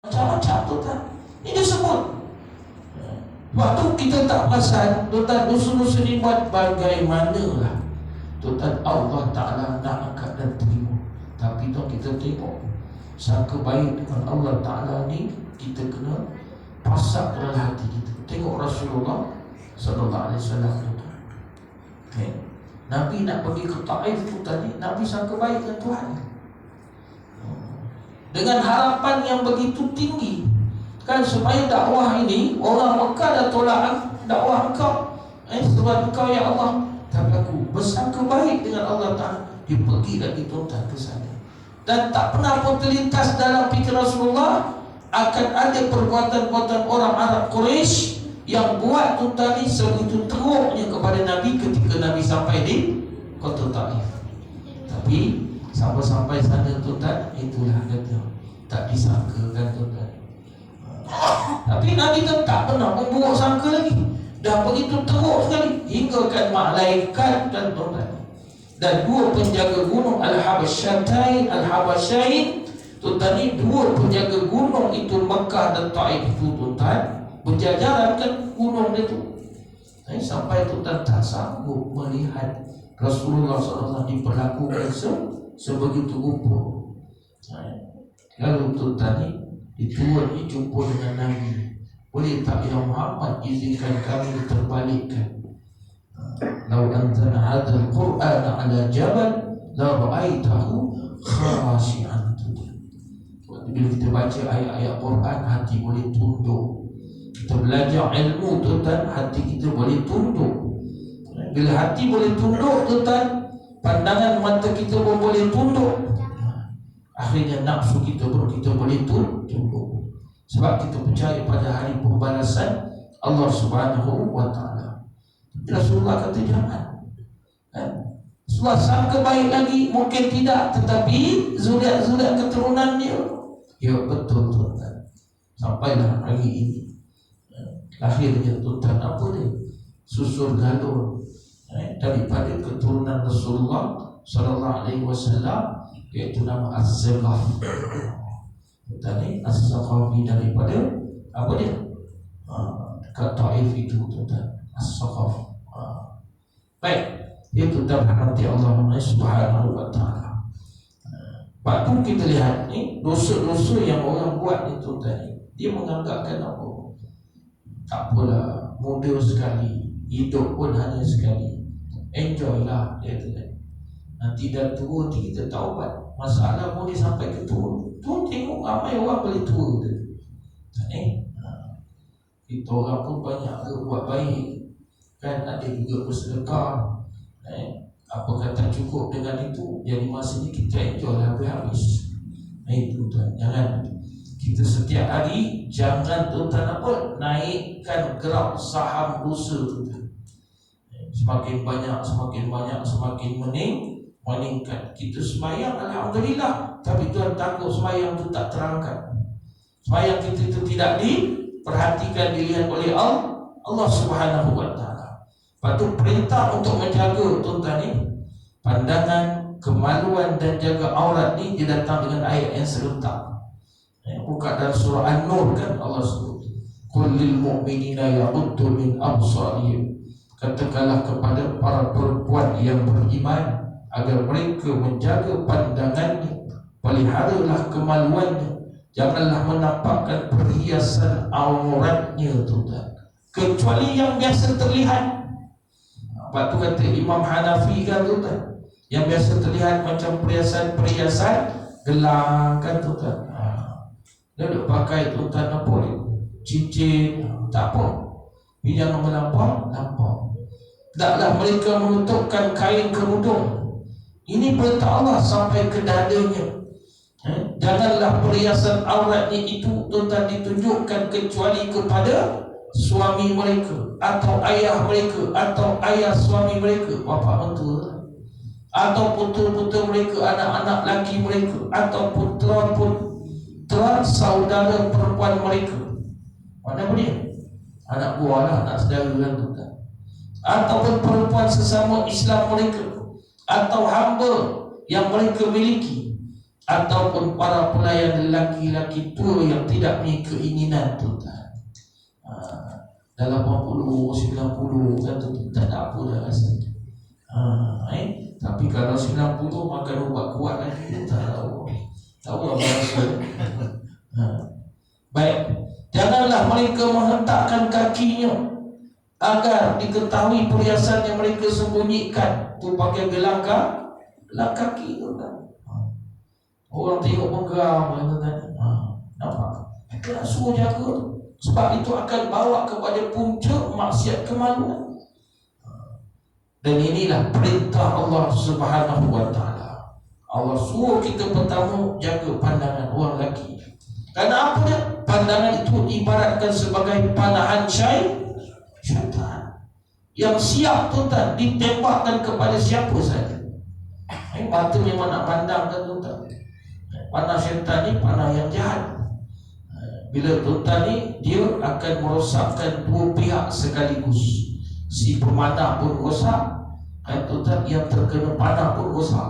macam-macam tuan. Ini disebut. Waktu kita tak perasan tuan, dosa-dosa ni buat bagaimanalah tuan, Allah Ta'ala nak angkat dan terima. Tapi tuan, kita tengok sangka baik dengan Allah Ta'ala ni, kita kena pasak dalam hati kita. Tengok Rasulullah Sallallahu Alaihi Wasallam tuan. Nabi nak pergi ke Taif tu tadi, Nabi sangka baik dengan Tuhan, dengan harapan yang begitu tinggi, kan, supaya dakwah ini, orang Mekah dah tolak dakwah engkau, sebab engkau ya Allah. Tapi aku bersangka baik dengan Allah Ta'ala. Dia pergi lagi tuan ke sana, dan tak pernah pun terlintas dalam fikiran Rasulullah akan ada perbuatan-perbuatan orang Arab Quraisy yang buat tuan ni sebegitu teruknya kepada Nabi ketika Nabi sampai di kota Taif. Tapi sampai sana tuan, itulah kata tak disangkakan tuan. Tapi Nabi tak pernah memburuk sangka lagi. Dah begitu teruk sekali hingga kan malaikat dan tuan, dan dua penjaga gunung Al-Habasyatain tuan ni, dua penjaga gunung itu Mekah dan Taif itu tuan, berjajaran kan gunung itu. Sampai tuan tak sanggup melihat Rasulullah SAW diperlakukan sebegitu rupa. Lalu tuan ni dituan ni jumpa dengan Nabi. Boleh tak ya Muhammad izinkan kami terbalikkan? Lau anzalna hadzal Qur'ana ala jabal la ra'aitahu khashi'an. Bila kita baca ayat-ayat Quran, hati boleh tunduk. Kita belajar ilmu tuan, hati kita boleh tunduk. Bila hati boleh tunduk tuan, pandangan mata kita pun boleh tunduk. Akhirnya nafsu kita pun kita boleh tunduk. Sebab kita percaya pada hari pembalasan Allah Subhanahu wa Ta'ala. Rasulullah kata jangan. Rasulullah sangka baik lagi, mungkin tidak, tetapi zuriat-zuriat keturunan dia, ya betul tuan. Sampailah hari ini lahirnya tuan apa dia? Susur galur daripada keturunan Rasulullah Sallallahu Alaihi Wasallam, iaitu nama Az-Zaqaf. Tadi As-Saqafi daripada apa dia? Dekat Taif itu tuan, As-Saqaf. Baik, itu terhati Allah Subhanahu wa Ta'ala. Waktu kita lihat ni dosa-dosa yang orang buat itu tadi, dia menganggapkan apa? Tak apalah, muda sekali, hidup pun hanya sekali, enjoy lah dia tadi. Nanti dah tua nanti kita taubat. Masalah boleh sampai ke tua. Tu tengok ramai orang boleh tua tu. Kita orang pun banyak buat baik, kan, ada juga bersedekah. Apa kata cukup dengan itu, jadi masa ni kita enjoy lah habis. Itu tuan, jangan kita setiap hari jangan tuan apa naikkan gerak saham dosa tuan. Semakin banyak semakin meningkat. Kita sembahyang alhamdulillah, tapi Tuhan takut sembahyang itu tak terangkat. Sembahyang kita itu tidak diperhatikan, dilihat oleh Allah Subhanahu wa Ta'ala. Patut perintah untuk menjaga tuan ni pandangan, kemaluan dan jaga aurat ni, dia datang dengan ayat yang serentak. Buka dalam surah An-Nur kan, Allah sebut qul lil mu'minina yaghuddu min absarihim, katakanlah kepada para perempuan yang beriman agar mereka menjaga pandangannya, peliharalah kemaluannya, janganlah menampakkan perhiasan auratnya tuan, kecuali yang biasa terlihat. Apa tu kata Imam Hanafi kan tuan, yang biasa terlihat macam perhiasan gelang kan tuan. Dia duk pakai tuan apa dia? Cincin, tak apa. Tapi jangan melampau. Taklah mereka menutupkan kain kerudung. Ini perintah Allah sampai ke dadanya. Janganlah perhiasan auratnya itu tuan ditunjukkan kecuali kepada suami mereka, atau ayah mereka, atau ayah suami mereka, bapa mentua, atau putera-putera mereka, anak-anak laki mereka, atau putera-putera saudara perempuan mereka. Mana boleh? Anak buah lah, anak saudara kan tuan. Ataupun perempuan sesama Islam mereka, atau hamba yang mereka miliki, ataupun para pelayan lelaki-lelaki tua yang tidak punya keinginan tuan. Dah 80, 90 kan tu tak ada apa dah rasanya. Tapi kalau 90 makan ubat kuat lagi tak tahu. Tahu apa rasanya. Baik, janganlah mereka menghentakkan kakinya agar diketahui perhiasan yang mereka sembunyikan. Tu pakai gelang kaki tu kan. Orang tengok menggeram kan. Nampak? Kita nak suruh jaga tu. Sebab itu akan bawa kepada puncak maksiat kemaluan. Dan inilah perintah Allah Subhanahu wa taala. Allah suruh kita pertama jaga pandangan orang lelaki. Karena apa dia? Pandangan itu ibaratkan sebagai panahan syaitan yang siap tuan ditembakkan kepada siapa saja. Mata memang nak pandang kan tuan. Panah syaitan ni panah yang jahat. Bila tuan ni dia akan merosakkan dua pihak sekaligus. Si pemanah pun rosak, tuan yang terkena panah pun rosak.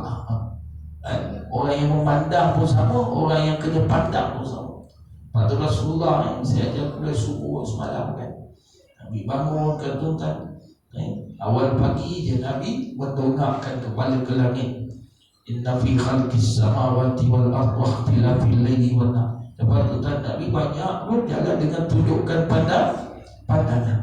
Orang yang memandang pun sama, orang yang kena pandang pun sama. Lepas tu Rasulullah saya ajak mulai subuh semalam kan, Nabi bangun kan tuan. Awal pagi je Nabi mendongakkan kepala ke langit. Inna fi khalqis samawati wal ardi wa ikhtilafil laili wan nahar. Lepas tu Nabi banyak pun jalan dengan tunjukkan pandangan.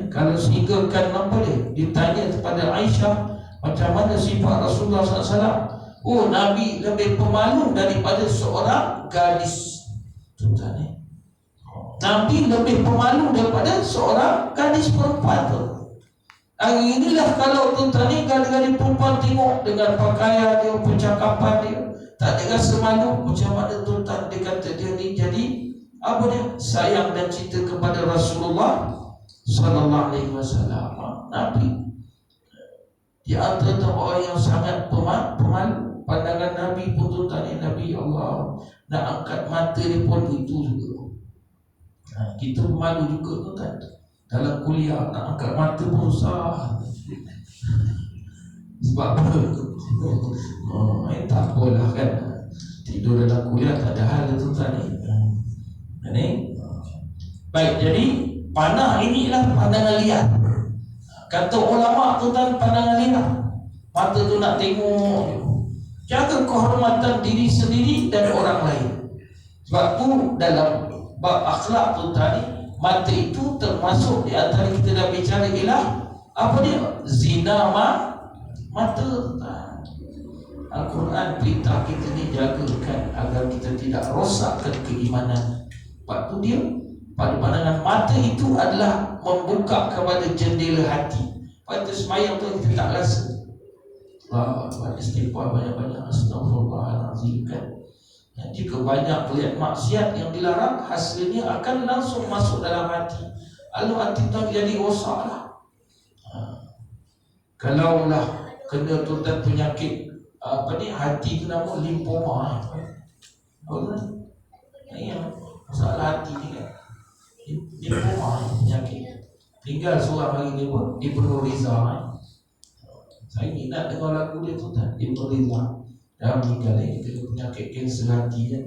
Kalau sehinggakan apa dia? Ditanya kepada Aisyah macam mana sifat Rasulullah SAW. Oh, Nabi lebih pemalu daripada seorang gadis. Tuan Nabi lebih pemalu daripada seorang gadis perempuan tu. Inilah kalau tuan ni gadis-gadis perempuan tengok dengan pakaian dia, percakapan dia, tak ada rasa malu. Macam mana tuan dia kata dia ni jadi apa dia? Sayang dan cinta kepada Rasulullah sallallahu alaihi wasallam. Nabi di antara orang yang sangat pemalu. Pandangan Nabi pun tuan ni, Nabi Allah nak angkat mata dia pun itu juga. Kita malu juga tuan. Dalam kuliah nak angkat mata pun susah. Sebab apa? Tak apalah kan. Tidur dalam kuliah tak ada hal tuan ni. Baik, jadi panah inilah pandangan liar. Kata ulama tuan, pandangan liar. Mata tu nak tengok. Jaga kehormatan diri sendiri dan orang lain. Sebab tu dalam bab akhlak tu tadi, mata itu termasuk di antara kita dah bicara ialah apa dia? Zina mata. Al-Quran perintah kita ni jagakan agar kita tidak rosakkan keimanan. Sebab tu dia pada pandangan mata itu adalah membuka kepada jendela hati. Pada semayang tu kita tak rasa. Istighfar banyak-banyak, astagfirullahalazim kan. Jika banyak melihat maksiat yang dilarang, hasilnya akan langsung masuk dalam hati. Lalu hati tu jadi rosaklah. Kalaulah kena tuan penyakit hati tu nama limfoma. Masalah hati ni kan. Limfoma penyakit. Tinggal seorang hari ni pun di Pulau Riza. Saya minat dengar lagu dia tuan, Ibn Riza. Dah meninggal kena penyakit kanser hati kan.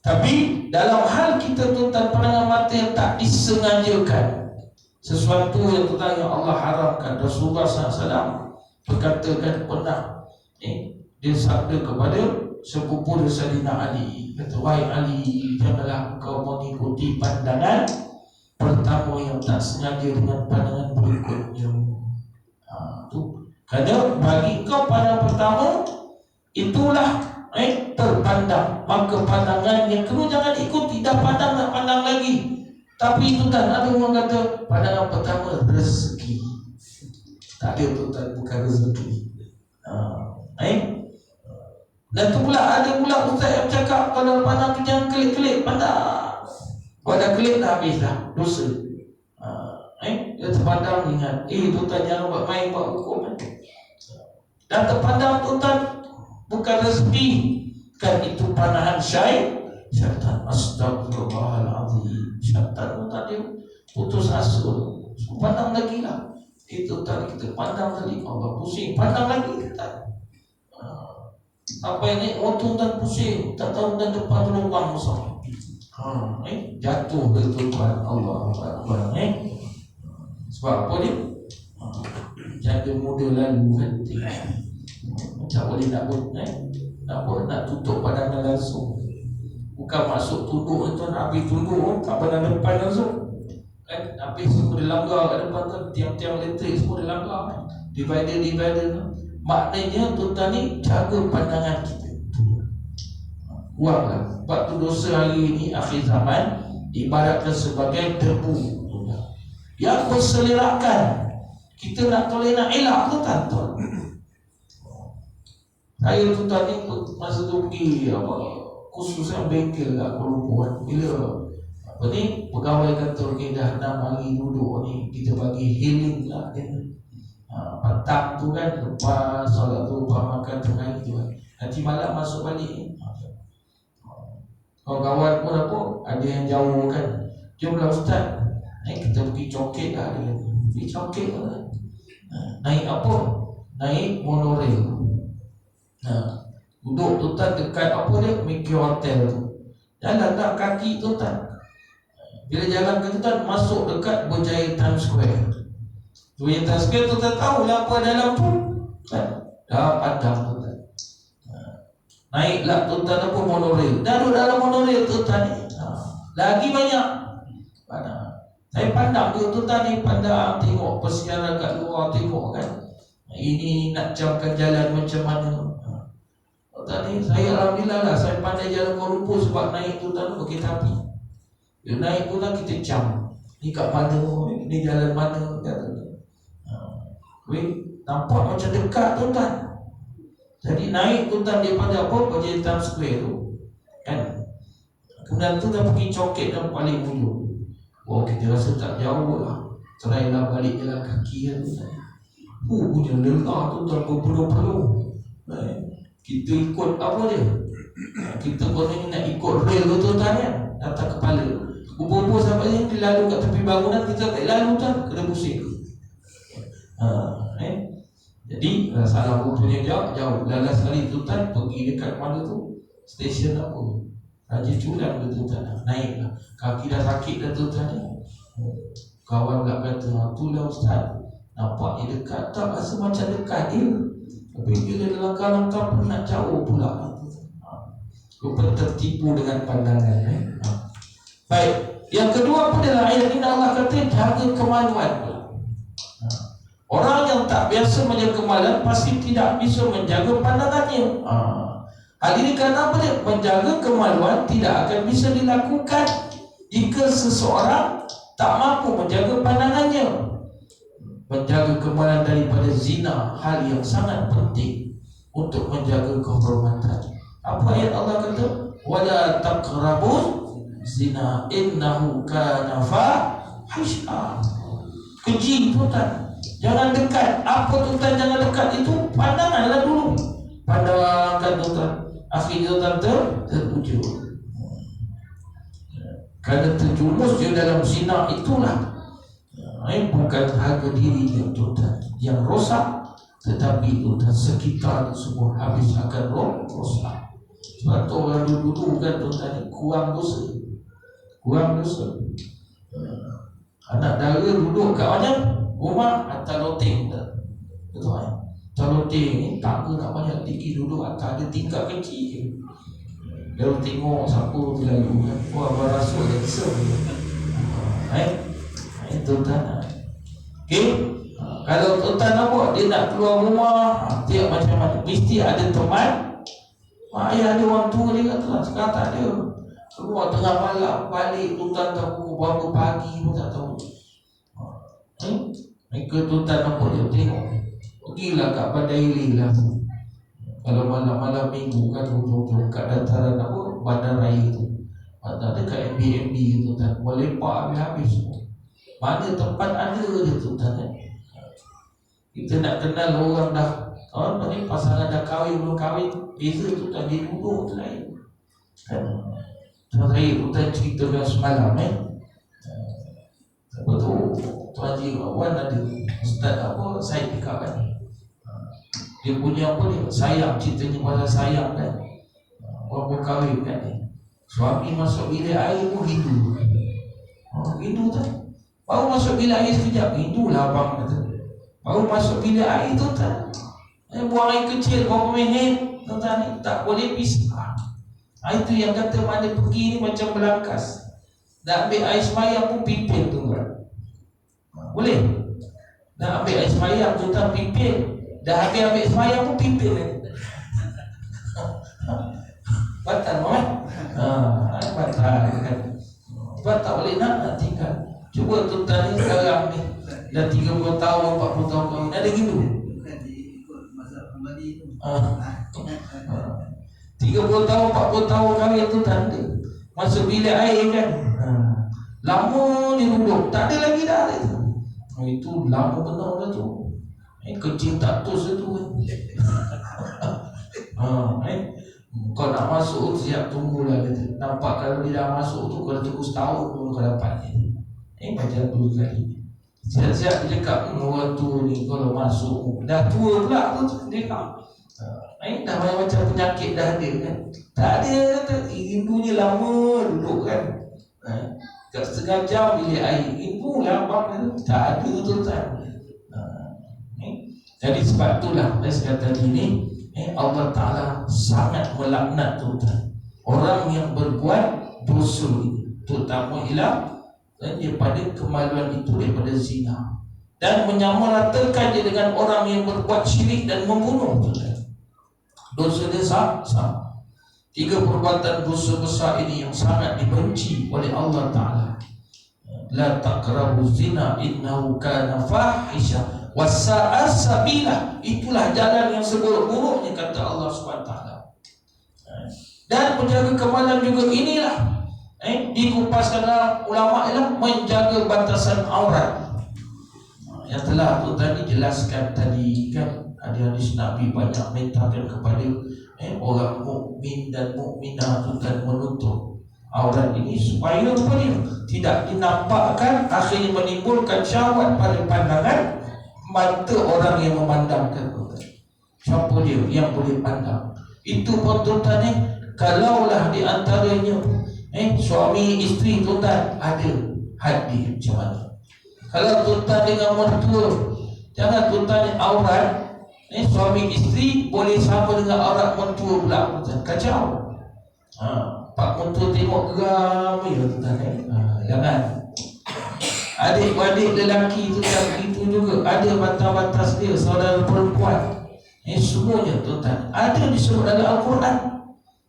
Tapi dalam hal kita tuan pandangan mata yang tak disengajakan, sesuatu yang tuan yang Allah haramkan, Rasulullah SAW berkatakan pernah dia sabda kepada sepupu dia Sayyidina Ali, kata, wahai Ali, janganlah kau mengikuti pandangan pertama yang tak sengaja dengan pandangan berikutnya. Kerana bagi kau pandangan pertama itulah terpandang, maka pandangan yang kedua jangan ikuti. Dah pandang nak pandang lagi. Tapi itu tak ada orang kata pandangan pertama rezeki. Tak ada tuan, bukan rezeki. Dan tu pula ada pula ustaz yang cakap kalau pandang tu jangan kelip-kelip, pandang. Kalau dah kelip dah habis dah, dosa. Dia terpandang ingat, tuan jangan buat main, buat hukum. Dan terpandang tuan bukan rezeki, kan itu panahan syaitan. Astagfirullahaladzim. Syaitan tuan dia putus asa, pandang lagi lah. Itu tadi kita pandang tadi, Allah pusing, pandang lagi tuan. Sampai naik motor dan pusing, tak tahu dan depan lubang besar. Jatuh ke tuan Allah Akbar. Sebab apa dia? Jaga muda lalu kan. Tak boleh nak tutup pandangan langsung. Bukan masuk tunduk itu, nak habis tunduk tak pandang depan langsung. Habis semua dilanggar kat depan tu, tiang-tiang elektrik semua dilanggar. Divider. Maknanya tuan ni jaga pandangan kita. Buanglah. Sebab tu dosa hari ini akhir zaman diibaratkan sebagai debu yang berselerakkan. Kita nak toleh nak elak tu tak tuan. Saya tu tadi masa tu pergi khususnya bengkel kat Kuala Lumpur. Bila pegawai kantor kita dah 6 hari duduk ni, kita bagi healing lah dia. Petang tu kan, lepas solat tu, lepas makan tengah hari tu kan, nanti malam masuk balik ni. Kawan-kawan pun ada yang jauh kan, jomlah ustaz, kita pergi coket lah dia. Pergi coket lah. Naik apa? Naik monorail. Duduk tuan dekat Miki Hotel tu. Jalan tak kaki tuan. Bila jalan ke tuan, masuk dekat Berjaya Times Square. Berjaya Times Square tuan tahu lah apa dalam tu kan? Dah padam tuan. Naiklah tuan monorail. Dah duduk dalam monorail tuan ni. Lagi banyak. Saya pandang dia tuan ni, pandang tengok persiaran kat luar, tengok kan. Ini nak jamkan jalan macam mana. Tadi saya alhamdulillah lah, saya pandai jalan Kuala Lumpur sebab naik tu tadi kereta api. Bila naik tu kita jam. Ni kat mana, ni jalan mana kata. Nampak macam dekat tu kan. Jadi naik tu tadi daripada Berjaya Times Square tu kan. Kemudian tu dah pergi coket dan paling ujung. Kita rasa tak jauh lah. Try lah balik jalan kaki kan tu. Punya lelah tu tak berpeluh-peluh. Kita ikut apa dia? Kita pun ni nak ikut rail tu tuan kan, atas kepala. Ubur-ubur sampai ni dia lalu kat tepi bangunan, kita tak lalu tuan, kena pusing. Jadi salah rupanya jauh. Lalas sekali tu tuan pergi dekat mana tu? Stesen apa? Raja Culang ke tu tuan. Naiklah. Kaki dah sakit dah tu tuan ni. Kawan pula kata, itulah ustaz. Nampaknya dekat, tak rasa macam dekat dia. Tapi bila langkah-langkah pun nak jauh pula. Lupa tertipu dengan pandangan. Baik. Yang kedua apa adalah ayat ini Allah kata jaga kemaluan. Orang yang tak biasa menjaga kemaluan pasti tidak bisa menjaga pandangannya. Hal ini kerana apa dia? Menjaga kemaluan tidak akan bisa dilakukan jika seseorang tak mampu menjaga pandangannya. Menjaga kemaluan daripada zina, hal yang sangat penting untuk menjaga kehormatan. Apa ayat Allah kata? Wala taqrabuz zina innahu kana fahisha. Keji tuan. Jangan dekat. Apa tuan jangan dekat itu? Pandanganlah dulu. Pandangkan tuan. Akhirnya tuan tertuju. Kerana terjumus dia dalam zina itulah. Bukan harga dirinya tuan yang rosak, tetapi tuan sekitar semua habis akan rosak. Sebab tu orang dulu kan tuan ni kurang dosa. Anak dara duduk kat mana? Rumah atas loteng. Betul kan? Atas loteng ni tangga nak banyak tinggi, duduk atas ada tingkat kecil. Lalu tengok siapa tu lalu kan. Wah, berasuk dia kesel. Itu tuan. Kalau tuan nampak dia nak keluar rumah, tiap macam-macam, mesti ada teman. Ayah ada orang tua dia kata, sekarang tak ada. Keluar tengah malam, balik tuan tahu berapa pagi pun tak tahu. Mereka tuan nampak dia tengok. Pergilah kat Bandar Ili lah. Kalau malam-malam minggu kan hujung-hujung kat dataran Bandar Raya tu. Ada dekat MBMB tu tuan, melepak habis-habis semua. Mana tempat ada dia tuan. Kita nak kenal orang dah pasangan dah kahwin belum kahwin, beza tuan, dia duduk tu lain. Tuan saya tuan ceritakan semalam apa tu Tuan Haji Wan ada ustaz Syed Pika kan. Dia punya apa dia? Sayang, ceritanya pasal sayang kan. Orang berkahwin kan ni. Suami masuk bilik air pun rindu. Rindu tak? Baru masuk bilik air sekejap, rindulah abang kata. Baru masuk bilik air tu tak? Buang air kecil berapa minit, tuan ni tak boleh pisah. Itu yang kata mana pergi ni macam berlangkas. Nak ambil air semayang pun pimpin tu kan. Boleh? Nak ambil air semayang tu tak pimpin. Dah habis ambil semayang pun pimpin kan. Batal kan? Batal kan. Sebab tak boleh nak tinggal. Cuba tuan ni sekarang ni dah 30 tahun, 40 tahun kahwin, ada gitu? 30 tahun, 40 tahun kahwin tu tanda masuk bilik air kan. Lama ni duduk, tak ada lagi dah itu. Itu lama benar dah tu. Kecil tak tus itu kan. Kau nak masuk siap tunggulah kata. Nampak kalau dia dah masuk tu kau dah tunggu setahun baru kau dapat ni. Macam tu sekali. Siap-siap dia cakap orang tu ni kalau masuk dah tua pula tu dia cakap. Dah macam penyakit dah ada kan. Tak ada kata rindunya lama duduk kan. Kat setengah jam bilik air rindu lah abang tak ada tu tak. Jadi sebab itulah saya kata tadi ni Allah Ta'ala sangat melaknat tuan orang yang berbuat dosa ini, terutama ialah daripada kemaluan itu, daripada zina, dan menyamaratakan dia dengan orang yang berbuat syirik dan membunuh tuan. Dosa dia sama. 3 perbuatan dosa besar ini yang sangat dibenci oleh Allah Ta'ala. La taqrabu zina innahu kana fahisha wasa'a sabila. Itulah jalan yang seburuk-buruknya kata Allah SWT. Dan menjaga kemaluan juga inilah dikupaskan ulama ialah menjaga batasan aurat. Yang telah tu tadi jelaskan tadi kan, ada hadis Nabi banyak mintakan kepada orang mukmin dan mukminah tu kan menutup aurat ini supaya apa dia tidak dinampakkan, akhirnya menimbulkan syahwat pada pandangan mata orang yang memandangkan. Siapa dia yang boleh pandang? Itu pun tuan ni, kalaulah di antaranya suami isteri tuan ada hadis macam mana. Kalau tuan dengan mertua, jangan tuan ni aurat suami isteri boleh sama dengan aurat mertua pula tuan. Kacau. Pak mertua tengok geram ya tuan jangan. Adik-adik lelaki tu yang itu juga ada batas-batas dia, saudara perempuan. Semuanya tuan ada disebut dalam Al-Quran.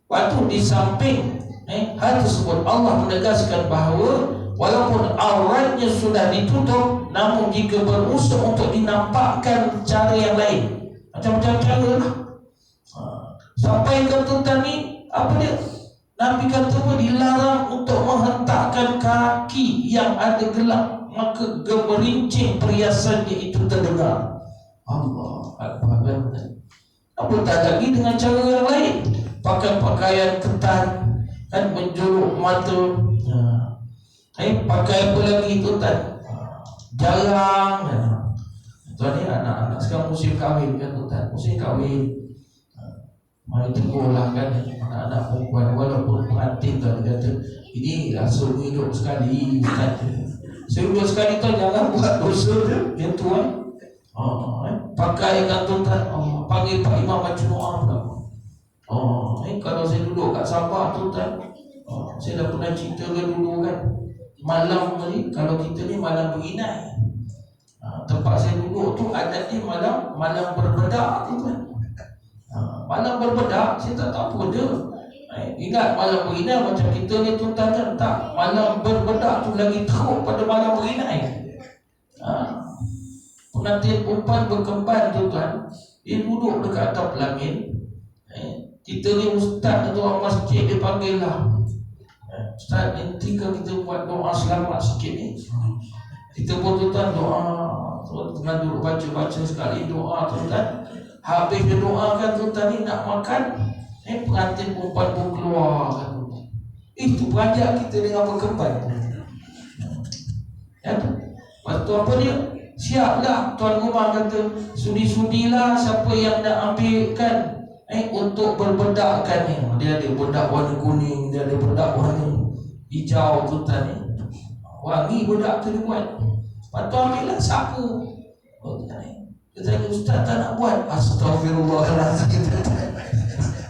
Waktu di samping hal tersebut Allah menegaskan bahawa walaupun auratnya sudah ditutup, namun jika berusaha untuk dinampakkan cara yang lain, macam-macam cara lah. Sampai ke tuan ni apa dia? Nabi kata apa? Dilarang untuk menghentakkan kaki yang ada gelap, maka gemerincing perhiasannya itu terdengar. Allah Akbar. Apa tak lagi dengan cara yang lain, pakai pakaian ketat kan, menjuluk mata. Pakai apa lagi itu tak jarang. Tuan ni anak-anak sekarang musim kahwin kan tuan, musim kahwin. Mari tegurlah kan anak-anak perempuan, walaupun pengantin tuan kata ini rasa hidup sekali Ustaz. Sehidup sekali tuan jangan buat dosa tu. Yang tu pakai kan tuan, panggil Pak Imam baca doa pula. Kalau saya duduk kat Sabah tuan, saya dah pernah cerita dulu kan, malam ni kalau kita ni malam berinai, tempat saya duduk tu adatnya malam berbedak tuan. Malam berbedak saya tak tahu dia. Ingat malam berinai macam kita ni tuan kan, tak, malam berbedak tu lagi teruk pada malam berinai. Pengantin perempuan berkemban tuan, dia duduk dekat atas pelangin. Kita ni ustaz atau orang masjid dia panggil lah, Ustaz nanti kalau kita buat doa selamat sikit ni, kita pun tuan doa, tengah duduk baca-baca sekali doa tuan. Habis dia doakan tuan ni nak makan, pengantin perempuan pun keluar kan. Itu peranjak kita dengan berkemban. Lepas tu apa dia? Siaplah tuan rumah kata, sudi-sudilah siapa yang nak ambilkan untuk berbedakkan ni. Dia ada bedak warna kuning, dia ada bedak warna hijau tuan ni. Wangi bedak tu dia buat. Lepas tu ambillah sapu. Dia tanya, ustaz tak nak buat. Astagfirullahaladzim.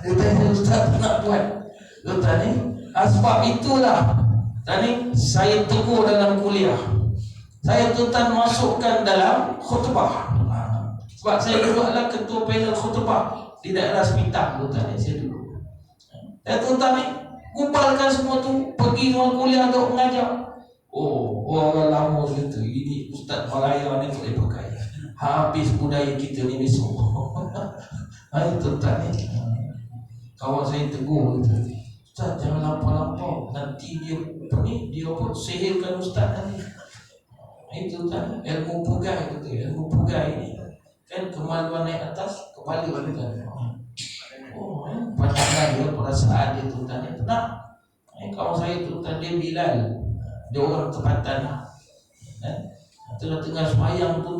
Dia tanya, ustaz tak nak buat. Tuan ni, sebab itulah tadi saya tegur dalam kuliah. Saya tuan masukkan dalam khutbah. Sebab saya dulu adalah ketua panel khutbah di daerah Sepitang tuan ni, saya dulu. Tuan ni kumpulkan semua tu, pergi semua kuliah untuk mengajar. Oh, orang lama gitu. Ini Ustaz Malaya ni tak boleh pakai. Habis budaya kita ni besok. Itu tuan ni. Kawan saya tegur gitu. Ustaz jangan lampau-lampau, nanti dia apa sihirkan ustaz nanti. Itu kan ilmu pugai gitu, ilmu pugai ini kan kemaluan naik atas, kepala balik kan. Pandangan dia, perasaan dia tu tanya tenang. Kawan saya tu tadi Bilal, dia orang tempatan. Tengah-tengah semayang tu